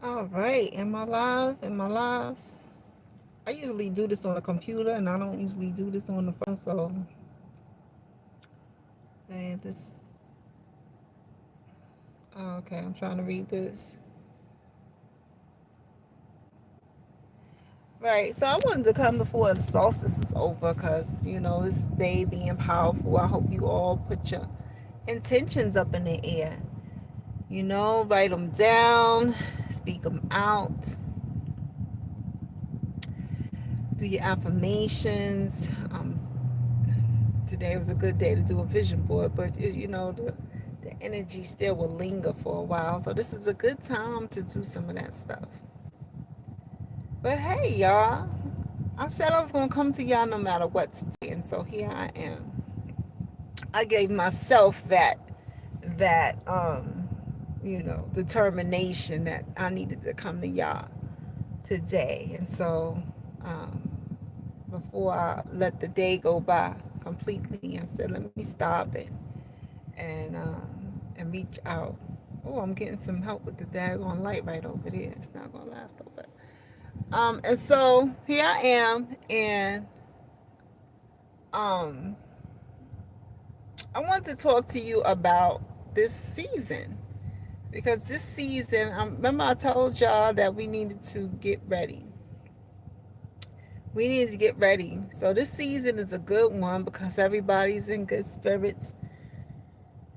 All right, am I live? Am I live? I usually do this on a computer, and I don't usually do this on the phone. So, this. Oh, okay, I'm trying to read this. Right. So I wanted to come before the solstice was over, because this day being powerful. I hope you all put your intentions up in the air. Write them down, speak them out, do your affirmations. Today was a good day to do a vision board, but the energy still will linger for a while. So this is a good time to do some of that stuff. But hey, y'all, I said I was gonna come to y'all no matter what today, and so here I am. I gave myself that determination that I needed to come to y'all today, and so before I let the day go by completely, I said let me stop it and reach out. Oh, I'm getting some help with the daggone light right over there. It's not gonna last though, but and so here I am, and um, I want to talk to you about this season, because this season, remember I told y'all that we needed to get ready. We needed to get ready. So this season is a good one because everybody's in good spirits.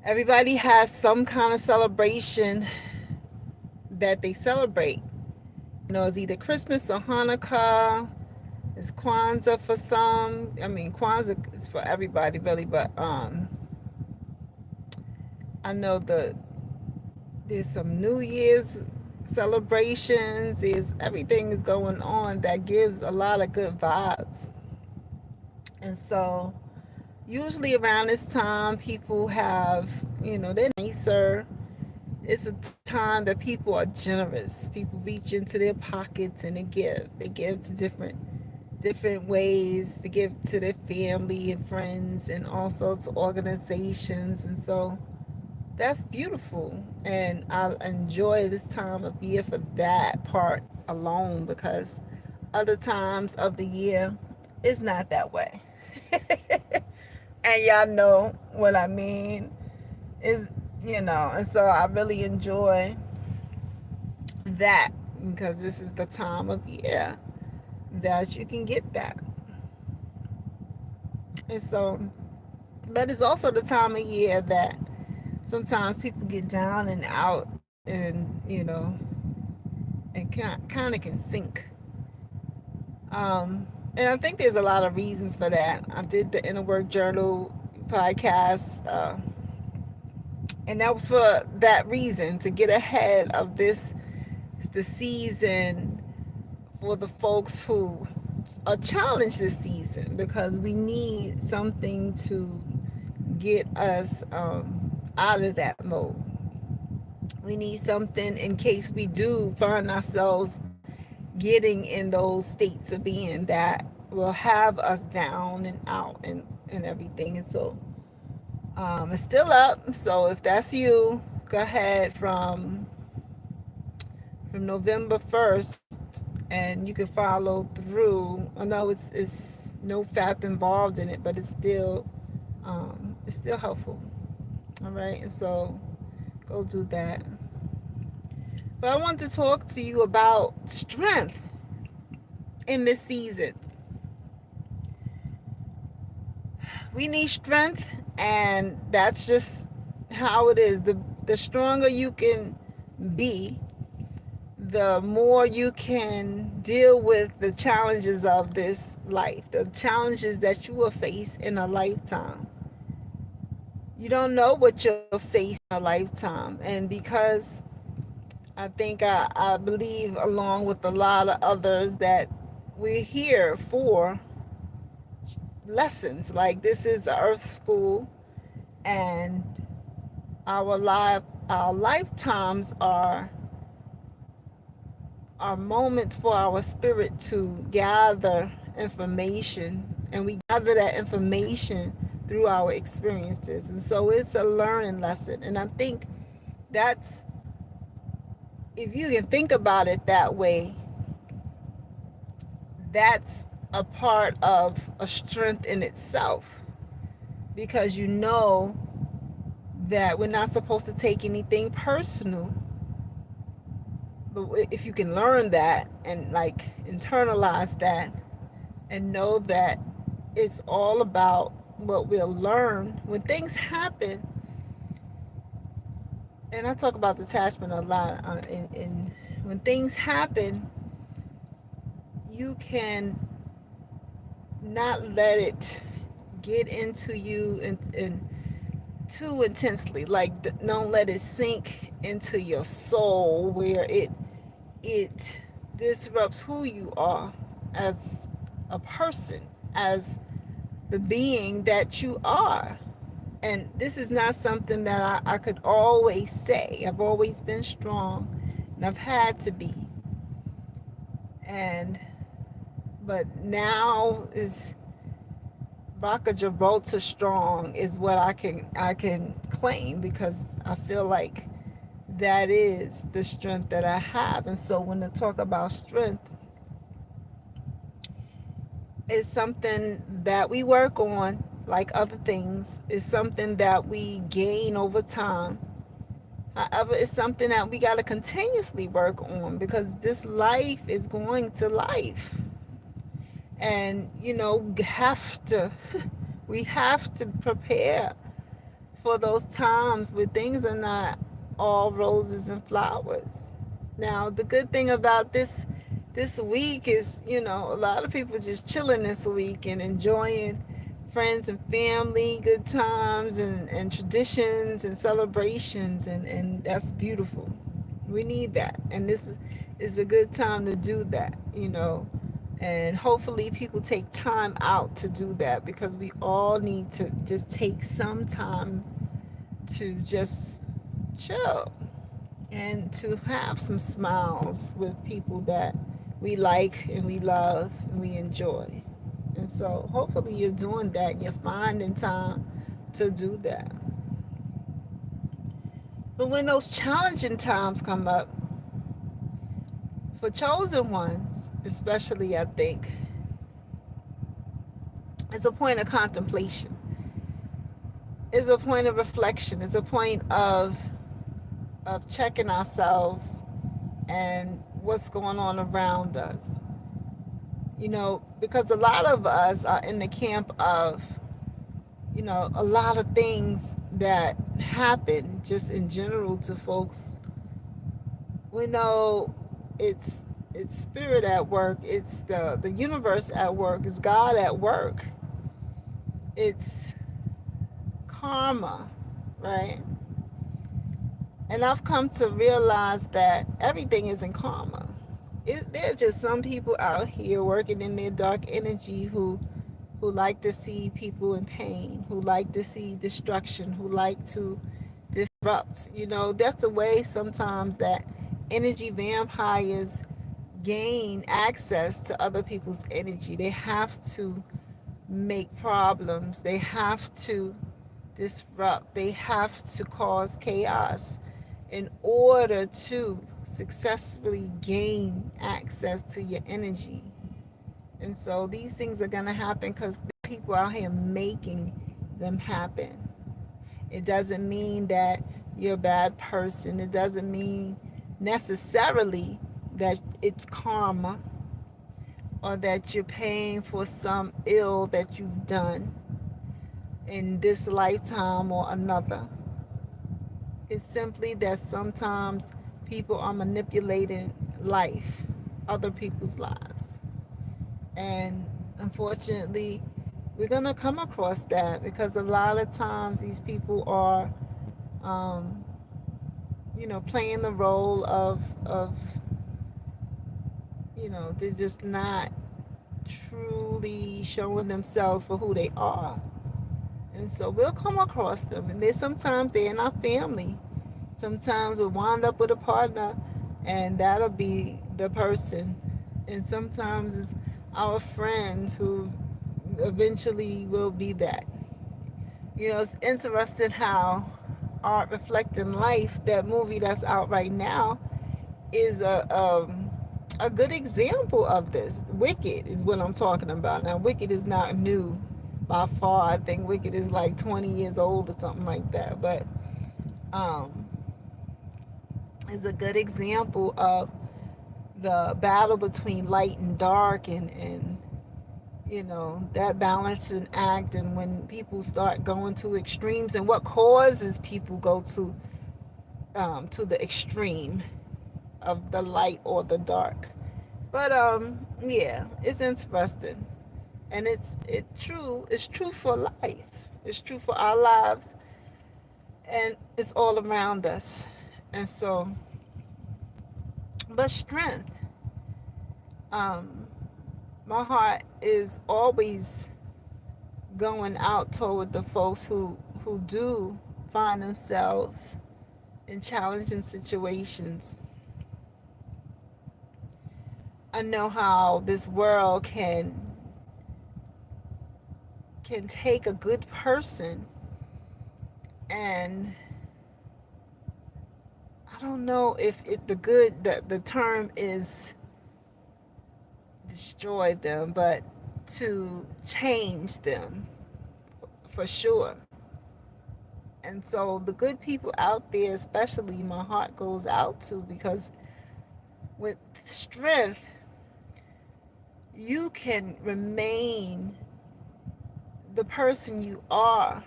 Everybody has some kind of celebration that they celebrate. It's either Christmas or Hanukkah. It's Kwanzaa for some. I mean, Kwanzaa is for everybody really, but I know there's some New Year's celebrations. There's everything is going on that gives a lot of good vibes. And so usually around this time people have, they're nicer. It's a time that people are generous. People reach into their pockets and they give. They give to different ways. To give to their family and friends and all sorts of organizations. And so that's beautiful. And I enjoy this time of year for that part alone, because other times of the year it's not that way. And y'all know what I mean. Is and so I really enjoy that, because this is the time of year that you can get that. And so, but it's also the time of year that sometimes people get down and out, and and kind of can sink. And I think there's a lot of reasons for that. I did the Inner Work Journal podcast, and that was for that reason, to get ahead of the season, for the folks who are challenged this season, because we need something to get us out of that mode. We need something in case we do find ourselves getting in those states of being that will have us down and out and everything. And so it's still up. So if that's you, go ahead from November 1st, and you can follow through. I know it's no FAP involved in it, but it's still helpful. All right, and so go do that. But I want to talk to you about strength in this season. We need strength, and that's just how it is. The stronger you can be, the more you can deal with the challenges of this life, the challenges that you will face in a lifetime. You don't know what you'll face in a lifetime. And because I believe, along with a lot of others, that we're here for lessons. Like, this is Earth School, and our lifetimes are moments for our spirit to gather information, and we gather that information through our experiences. And so it's a learning lesson, and I think that's if you can think about it that way, that's a part of a strength in itself, because you know that we're not supposed to take anything personal. But if you can learn that and like internalize that and know that it's all about what we'll learn when things happen. And I talk about detachment a lot. In when things happen, you can not let it get into you and too intensely. Like, don't let it sink into your soul where it disrupts who you are as a person, as the being that you are. And this is not something that I could always say. I've always been strong, and I've had to be. And but now is Rocker Gibraltar strong is what I can claim, because I feel like that is the strength that I have. And so when I talk about strength, it's something that we work on, like other things. It's something that we gain over time. However, it's something that we got to continuously work on, because this life is going to life. And, we have to prepare for those times where things are not all roses and flowers. Now, the good thing about this week is, a lot of people just chilling this week and enjoying friends and family, good times and traditions and celebrations, and that's beautiful. We need that. And this is a good time to do that. And hopefully people take time out to do that, because we all need to just take some time to just chill and to have some smiles with people that we like and we love and we enjoy. And so hopefully you're doing that. You're finding time to do that. But when those challenging times come up, for chosen ones, especially, I think, it's a point of contemplation. It's a point of reflection. It's a point of checking ourselves and what's going on around us. Because a lot of us are in the camp of, a lot of things that happen just in general to folks. We know it's spirit at work, it's the universe at work, it's God at work, it's karma, right? And I've come to realize that everything isn't karma. There are just some people out here working in their dark energy who like to see people in pain, who like to see destruction, who like to disrupt. That's a way sometimes that energy vampires gain access to other people's energy. They have to make problems. They have to disrupt. They have to cause chaos in order to successfully gain access to your energy. And so these things are going to happen because people out here making them happen. It doesn't mean that you're a bad person. It doesn't mean necessarily that it's karma or that you're paying for some ill that you've done in this lifetime or another. It's simply that sometimes people are manipulating life, other people's lives. And unfortunately, we're going to come across that, because a lot of times these people are, playing the role of they're just not truly showing themselves for who they are. And so we'll come across them. And sometimes they're in our family. Sometimes we'll wind up with a partner, and that'll be the person. And sometimes it's our friends who eventually will be that. It's interesting how Art Reflecting Life, that movie that's out right now, is a good example of this. Wicked is what I'm talking about. Now, Wicked is not new by far. I think Wicked is like 20 years old or something like that. But um, is a good example of the battle between light and dark, and that balancing act, and when people start going to extremes, and what causes people go to the extreme of the light or the dark. But yeah, it's interesting, and it's true for life. It's true for our lives, and it's all around us. And so, but strength, um my heart is always going out toward the folks who do find themselves in challenging situations. I know how this world can take a good person, and I don't know if the term is destroy them, but to change them for sure. And so the good people out there, especially, my heart goes out to, because with strength you can remain the person you are.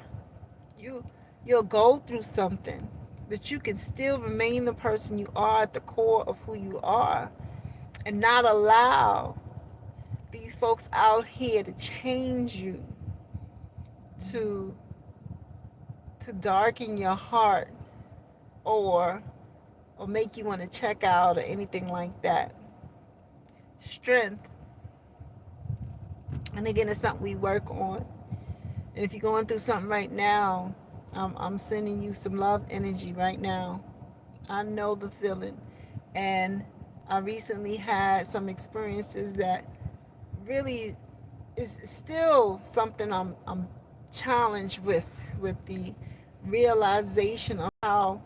You you'll go through something, but you can still remain the person you are at the core of who you are, and not allow these folks out here to change you, to darken your heart, or make you want to check out or anything like that. Strength, and again, it's something we work on. And if you're going through something right now, I'm sending you some love energy right now. I know the feeling. And I recently had some experiences that really is still something I'm challenged with the realization of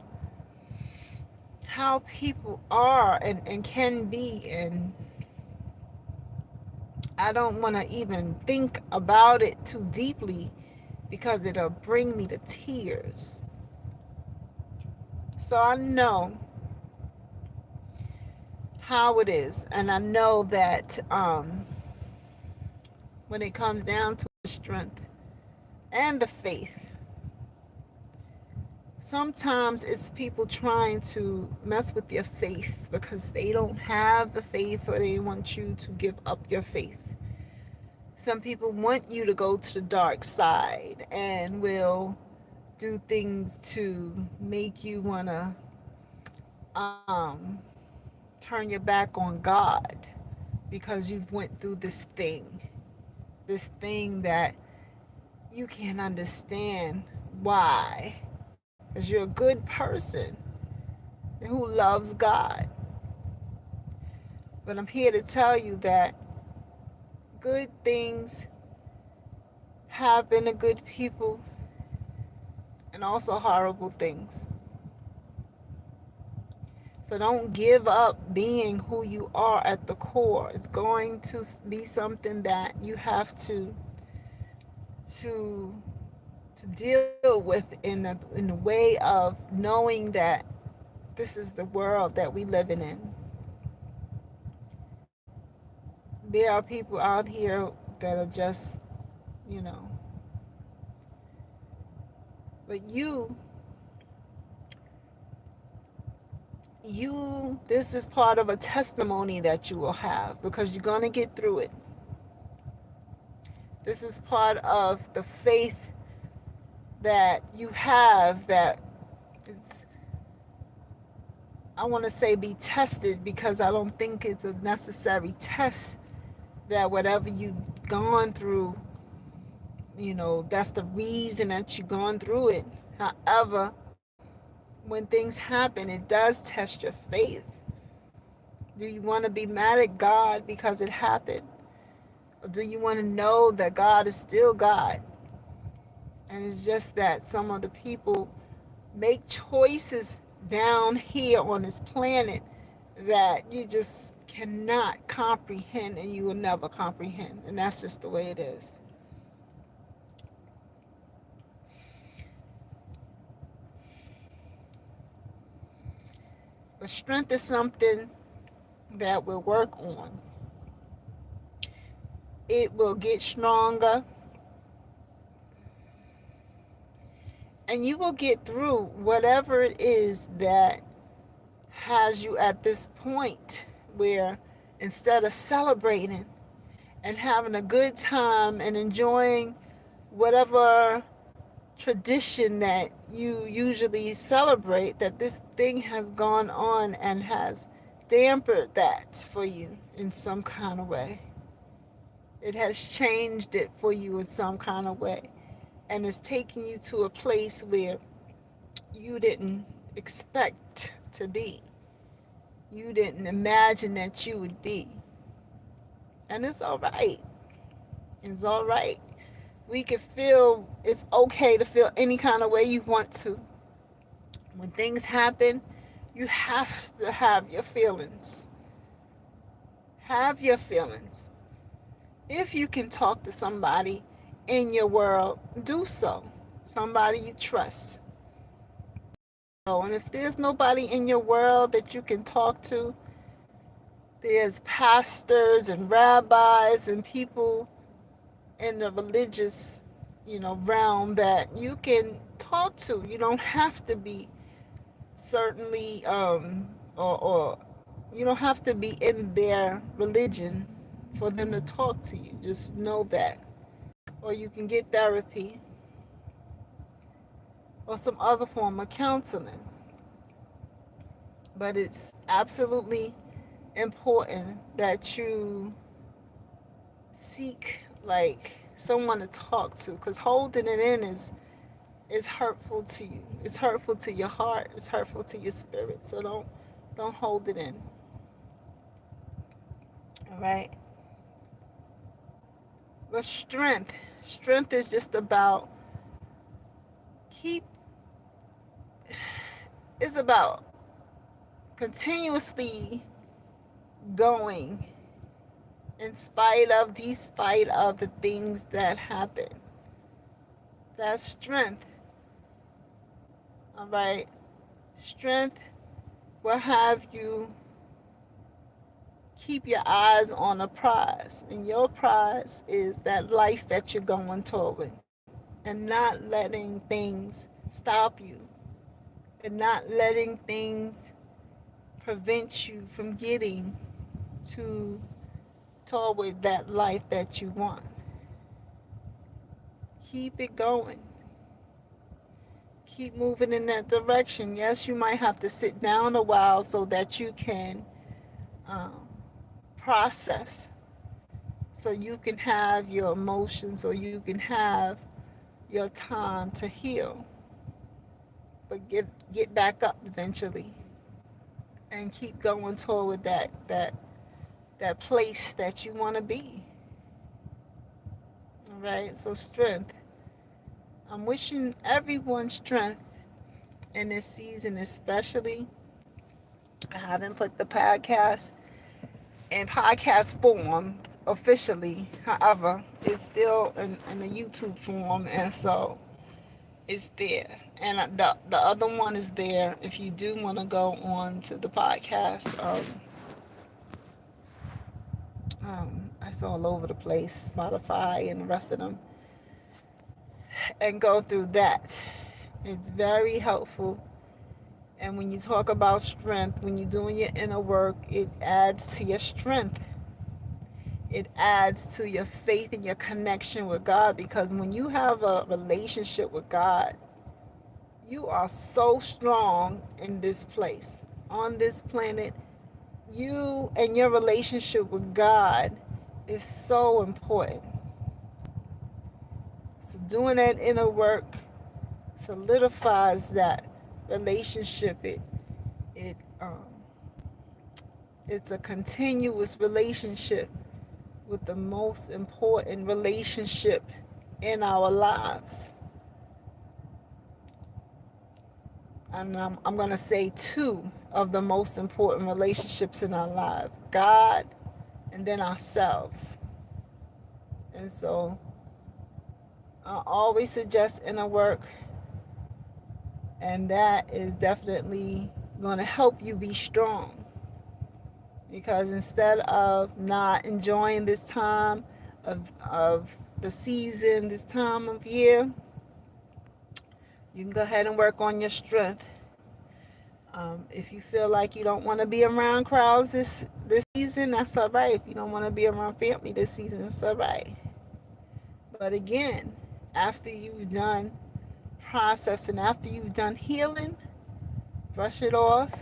how people are and can be. And I don't want to even think about it too deeply, because it'll bring me to tears. So I know how it is, and I know that when it comes down to the strength and the faith, sometimes it's people trying to mess with your faith because they don't have the faith, or they want you to give up your faith. Some people want you to go to the dark side and will do things to make you want to turn your back on God, because you've went through this thing that you can't understand why, because you're a good person who loves God. But I'm here to tell you that good things happen to good people, and also horrible things. So don't give up being who you are at the core. It's going to be something that you have to deal with in the way of knowing that this is the world that we living in. There are people out here that are just, you know, but this is part of a testimony that you will have, because you're going to get through it. This is part of the faith that you have, that it's, I want to say, be tested, because I don't think it's a necessary test, that whatever you've gone through, that's the reason that you've gone through it. However, when things happen, it does test your faith. Do you want to be mad at God because it happened? Or do you want to know that God is still God? And it's just that some of the people make choices down here on this planet that you just cannot comprehend and you will never comprehend. And that's just the way it is. But strength is something that we'll work on. It will get stronger, and you will get through whatever it is that has you at this point where instead of celebrating and having a good time and enjoying whatever tradition that you usually celebrate, that this thing has gone on and has dampened that for you in some kind of way. It has changed it for you in some kind of way, and it's taking you to a place where you didn't expect to be. You didn't imagine that you would be. And it's all right. It's all right. We can feel, it's okay to feel any kind of way you want to. When things happen, you have to have your feelings. Have your feelings. If you can talk to somebody in your world, do so. Somebody you trust. And if there's nobody in your world that you can talk to, there's pastors and rabbis and people in the religious, realm that you can talk to. You don't have to be certainly, or you don't have to be in their religion for them to talk to you. Just know that. Or you can get therapy or some other form of counseling. But it's absolutely important that you seek like someone to talk to, because holding it in is hurtful to you. It's hurtful to your heart. It's hurtful to your spirit. So don't hold it in. All right. But strength is just about keep. It's about continuously going despite of the things that happen. That's strength. All right. Strength will have you keep your eyes on a prize. And your prize is that life that you're going toward. And not letting things stop you. And not letting things prevent you from getting to toward that life that you want. Keep it going. Keep moving in that direction. Yes, you might have to sit down a while so that you can um, process, so you can have your emotions, so you can have your time to heal. But get back up eventually and keep going toward that place that you want to be. All right. So strength. I'm wishing everyone strength in this season, especially. I haven't put the podcast in podcast form officially. However, it's still in the YouTube form, and so it's there. And the other one is there if you do want to go on to the podcast. It's all over the place, Spotify and the rest of them, and go through that. It's very helpful. And when you talk about strength, when you're doing your inner work, it adds to your strength. It adds to your faith and your connection with God, because when you have a relationship with God, you are so strong in this place. On this planet, you and your relationship with God is so important. So doing that inner work solidifies that relationship. It it's a continuous relationship with the most important relationship in our lives. and I'm going to say two of the most important relationships in our life: God and then ourselves. And so I always suggest inner work, and that is definitely going to help you be strong. Because instead of not enjoying this time of the season, this time of year, you can go ahead and work on your strength. If you feel like you don't want to be around crowds this season, that's all right. If you don't want to be around family this season, it's all right. But again, after you've done processing, after you've done healing, brush it off,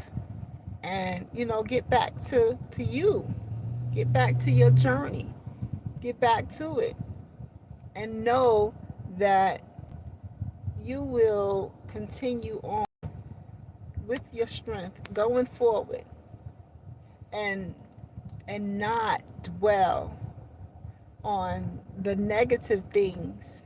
and get back to you, get back to your journey, get back to it, and know that you will continue on with your strength going forward, and not dwell on the negative things.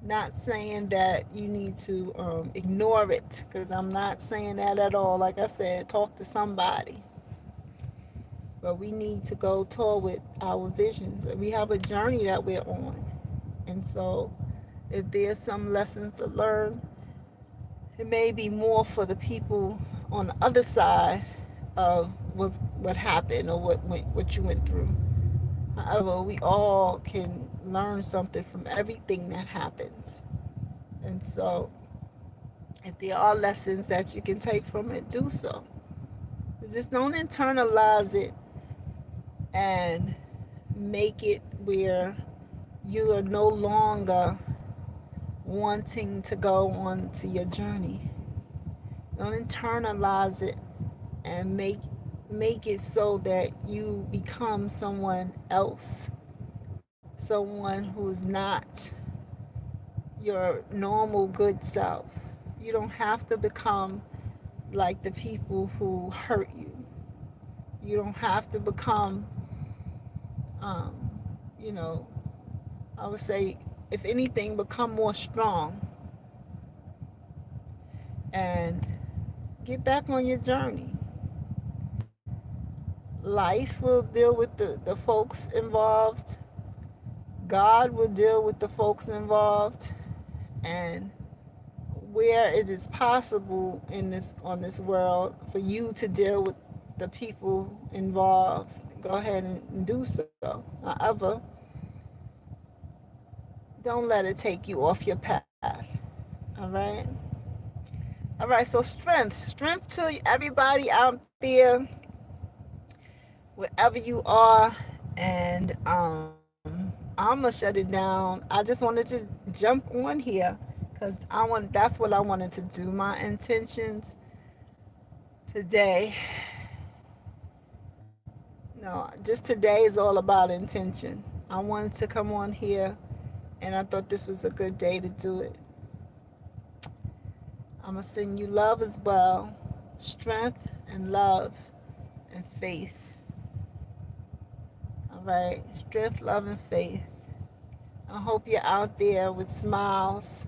Not saying that you need to ignore it, because I'm not saying that at all. Like I said, talk to somebody. But we need to go toward our visions. We have a journey that we're on. And so if there's some lessons to learn, it may be more for the people on the other side of what happened, or what you went through. However, we all can learn something from everything that happens. And so if there are lessons that you can take from it, do so. Just don't internalize it and make it where you are no longer wanting to go on to your journey. Don't internalize it and make it so that you become someone else, someone who's not your normal good self. You don't have to become like the people who hurt you. You don't have to become, um, you know, I would say, if anything, become more strong and get back on your journey. Life will deal with the folks involved. God will deal with the folks involved. And where it is possible on this world for you to deal with the people involved, go ahead and do so. However, don't let it take you off your path. All right. All right. So strength to everybody out there, wherever you are. And I'm gonna shut it down. I just wanted to jump on here because that's what I wanted to do. My intentions today, no, just today is all about intention. I wanted to come on here, and I thought this was a good day to do it. I'm gonna send you love as well, strength and love and faith. All right, strength, love, and faith. I hope you're out there with smiles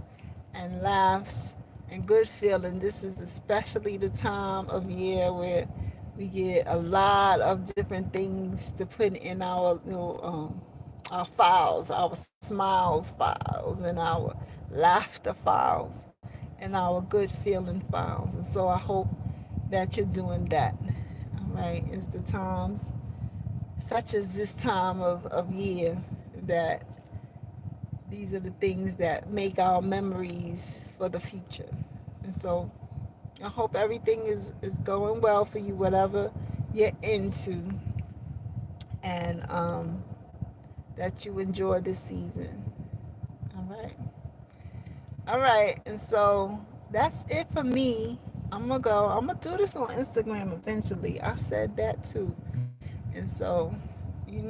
and laughs and good feeling. This is especially the time of year where we get a lot of different things to put in our files, our smiles files, and our laughter files, and our good feeling files. And so I hope that you're doing that. All right, it's the times such as this time of year that these are the things that make our memories for the future. And so I hope everything is going well for you, whatever you're into, and that you enjoy this season. All right. All right. And so that's it for me. I'm going to do this on Instagram eventually. I said that too. And so,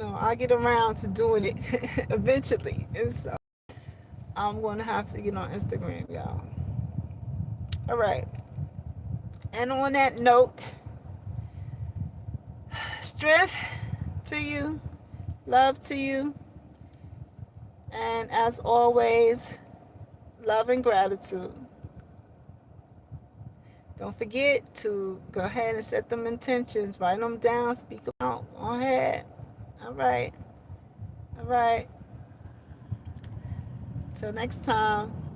I'll get around to doing it eventually. And so I'm going to have to get on Instagram, y'all. All right. And on that note, strength to you, love to you, and as always, love and gratitude. Don't forget to go ahead and set them intentions, write them down, speak them out. Go ahead. All right. All right. Till next time.